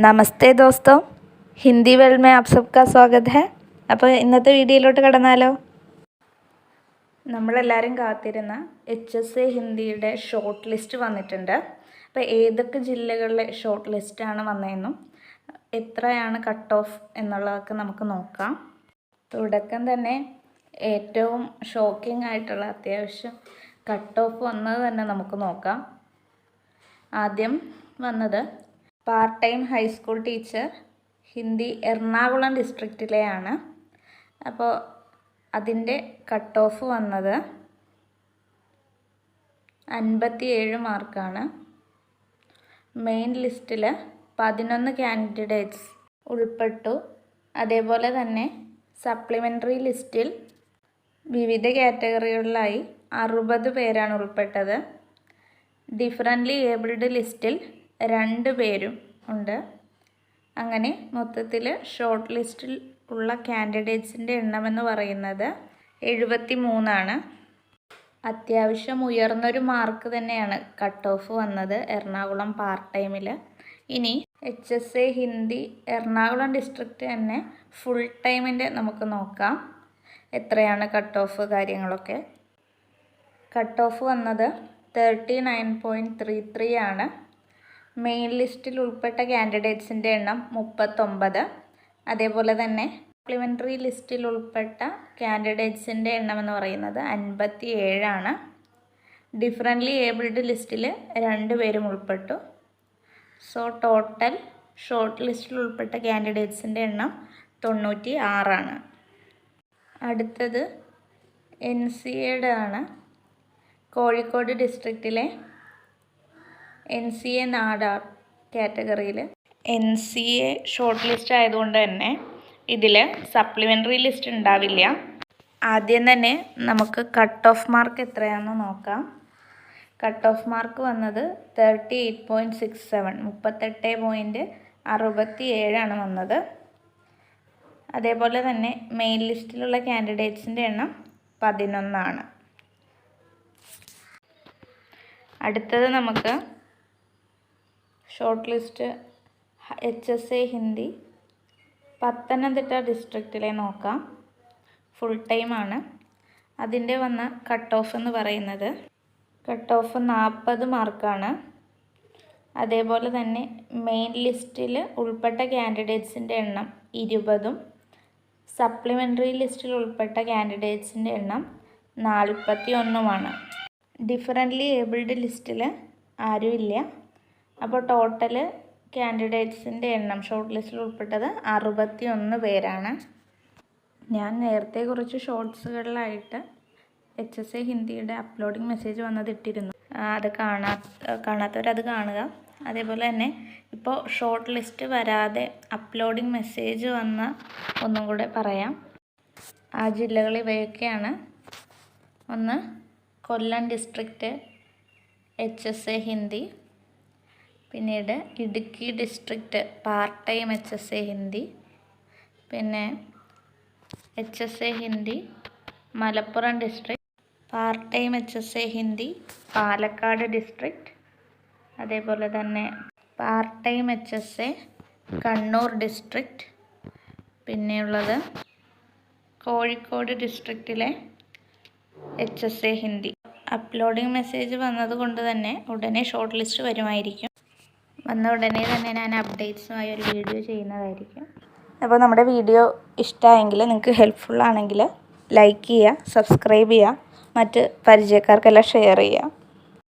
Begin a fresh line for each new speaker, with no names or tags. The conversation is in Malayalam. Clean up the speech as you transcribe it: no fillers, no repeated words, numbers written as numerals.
നമസ്തേ ദോസ്തോ, ഹിന്ദി വേൾഡ് में आप सबका स्वागत है. അപ്പോൾ ഇന്നത്തെ വീഡിയോയിലോട്ട് കടന്നാലോ. നമ്മളെല്ലാവരും കാത്തിരുന്ന HSA ഹിന്ദിയുടെ ഷോർട്ട് ലിസ്റ്റ് വന്നിട്ടുണ്ട്. അപ്പോൾ ഏതൊക്കെ ജില്ലകളിലെ ഷോർട്ട് ലിസ്റ്റാണ് വന്നതെന്നും എത്രയാണ് കട്ട് ഓഫ് എന്നുള്ളതൊക്കെ നമുക്ക് നോക്കാം. തുടക്കം തന്നെ ഏറ്റവും ഷോക്കിംഗ് ആയിട്ടുള്ള അത്യാവശ്യം കട്ട് ഓഫ് വന്നത് തന്നെ നമുക്ക് നോക്കാം. ആദ്യം വന്നത് part time high school teacher Hindi Ernakulam ഡിസ്ട്രിക്റ്റിലെയാണ്. അപ്പോൾ അതിൻ്റെ കട്ട് ഓഫ് വന്നത് 57 മാർക്കാണ്. മെയിൻ ലിസ്റ്റിൽ 11 കാൻഡിഡേറ്റ്സ് ഉൾപ്പെട്ടു. അതേപോലെ തന്നെ സപ്ലിമെൻ്ററി ലിസ്റ്റിൽ വിവിധ കാറ്റഗറികളിലായി 60 പേരാണ് ഉൾപ്പെട്ടത്. ഡിഫറൻ്റ്ലി ഏബിൾഡ് ലിസ്റ്റിൽ 2 പേരും ഉണ്ട്. അങ്ങനെ മൊത്തത്തിൽ ഷോർട്ട് ലിസ്റ്റിൽ ഉള്ള കാൻഡിഡേറ്റ്സിൻ്റെ എണ്ണമെന്ന് പറയുന്നത് 73 അത്യാവശ്യം ഉയർന്നൊരു മാർക്ക് തന്നെയാണ് കട്ട് ഓഫ് വന്നത് എറണാകുളം പാർട്ട് ടൈമിൽ. ഇനി HSA ഹിന്ദി എറണാകുളം ഡിസ്ട്രിക്റ്റ് തന്നെ ഫുൾ ടൈമിൻ്റെ നമുക്ക് നോക്കാം എത്രയാണ് കട്ട് ഓഫ് കാര്യങ്ങളൊക്കെ. കട്ട് ഓഫ് വന്നത് 39.33 ആണ്. മെയിൻ ലിസ്റ്റിൽ ഉൾപ്പെട്ട കാൻഡിഡേറ്റ്സിൻ്റെ എണ്ണം 39. അതേപോലെ തന്നെ സപ്ലിമെൻ്ററി ലിസ്റ്റിൽ ഉൾപ്പെട്ട കാൻഡിഡേറ്റ്സിൻ്റെ എണ്ണം എന്ന് പറയുന്നത് 57. ഡിഫറൻ്റ്ലി ഏബിൾഡ് ലിസ്റ്റിൽ 2 പേരും ഉൾപ്പെട്ടു. സോ ടോട്ടൽ ഷോർട്ട് ലിസ്റ്റിൽ ഉൾപ്പെട്ട കാൻഡിഡേറ്റ്സിൻ്റെ എണ്ണം 96. അടുത്തത് NCAയുടെ ആണ്. കോഴിക്കോട് ഡിസ്ട്രിക്റ്റിലെ NCA നാടാർ കാറ്റഗറിയിൽ NCA ഷോർട്ട് ലിസ്റ്റ് ആയതുകൊണ്ട് തന്നെ ഇതിൽ സപ്ലിമെൻ്ററി ലിസ്റ്റ് ഉണ്ടാവില്ല. ആദ്യം തന്നെ നമുക്ക് കട്ട് ഓഫ് മാർക്ക് എത്രയാണെന്ന് നോക്കാം. കട്ട് ഓഫ് മാർക്ക് വന്നത് 38.67 38.67 വന്നത്. അതേപോലെ തന്നെ മെയിൻ ലിസ്റ്റിലുള്ള കാൻഡിഡേറ്റ്സിൻ്റെ എണ്ണം 11. അടുത്തത് നമുക്ക് shortlist HSA Hindi Pathanamthitta ഡിസ്ട്രിക്റ്റിലെ നോക്കാം. ഫുൾ ടൈമാണ്. അതിൻ്റെ വന്ന കട്ട് ഓഫ് എന്ന് പറയുന്നത് കട്ട് ഓഫ് 40 മാർക്കാണ്. അതേപോലെ തന്നെ മെയിൻ ലിസ്റ്റിൽ ഉൾപ്പെട്ട കാൻഡിഡേറ്റ്സിൻ്റെ എണ്ണം 20. സപ്ലിമെൻ്ററി ലിസ്റ്റിൽ ഉൾപ്പെട്ട കാൻഡിഡേറ്റ്സിൻ്റെ എണ്ണം 41. ഡിഫറൻ്റ്ലി ഏബിൾഡ് ലിസ്റ്റിൽ ആരുമില്ല. അപ്പോൾ ടോട്ടൽ കാൻഡിഡേറ്റ്സിൻ്റെ എണ്ണം ഷോർട്ട് ലിസ്റ്റിൽ ഉൾപ്പെട്ടത് 61 പേരാണ്. ഞാൻ നേരത്തെ കുറച്ച് ഷോർട്സുകളിലായിട്ട് HSA ഹിന്ദിയുടെ അപ്ലോഡിങ് മെസ്സേജ് വന്നത് ഇട്ടിരുന്നു. അത് കാണാത്തവരത് കാണുക. അതേപോലെ തന്നെ ഇപ്പോൾ ഷോർട്ട് ലിസ്റ്റ് വരാതെ അപ്ലോഡിങ് മെസ്സേജ് വന്ന ഒന്നും കൂടെ പറയാം. ആ ജില്ലകൾ ഇവയൊക്കെയാണ്. ഒന്ന് കൊല്ലം ഡിസ്ട്രിക്റ്റ് HSA ഹിന്ദി. പിന്നീട് Idukki district part time HSA Hindi. പിന്നെ HSA Hindi Malappuram district. Part time HSA Hindi Palakkad district. അതേപോലെ തന്നെ പാർട്ട് ടൈം HSA കണ്ണൂർ ഡിസ്ട്രിക്റ്റ്. പിന്നെയുള്ളത് കോഴിക്കോട് ഡിസ്ട്രിക്റ്റിലെ HSA ഹിന്ദി. അപ്ലോഡിങ് മെസ്സേജ് വന്നതുകൊണ്ട് തന്നെ ഉടനെ ഷോർട്ട് ലിസ്റ്റ് വരുമായിരിക്കും. വന്ന ഉടനെ തന്നെ ഞാൻ അപ്ഡേറ്റ്സുമായി ഒരു വീഡിയോ ചെയ്യുന്നതായിരിക്കും. അപ്പോൾ നമ്മുടെ വീഡിയോ ഇഷ്ടമായെങ്കിൽ നിങ്ങൾക്ക് ഹെൽപ്ഫുൾ ആണെങ്കിൽ ലൈക്ക് ചെയ്യുക, സബ്സ്ക്രൈബ് ചെയ്യുക, മറ്റ് പരിചയക്കാർക്കെല്ലാം ഷെയർ ചെയ്യുക.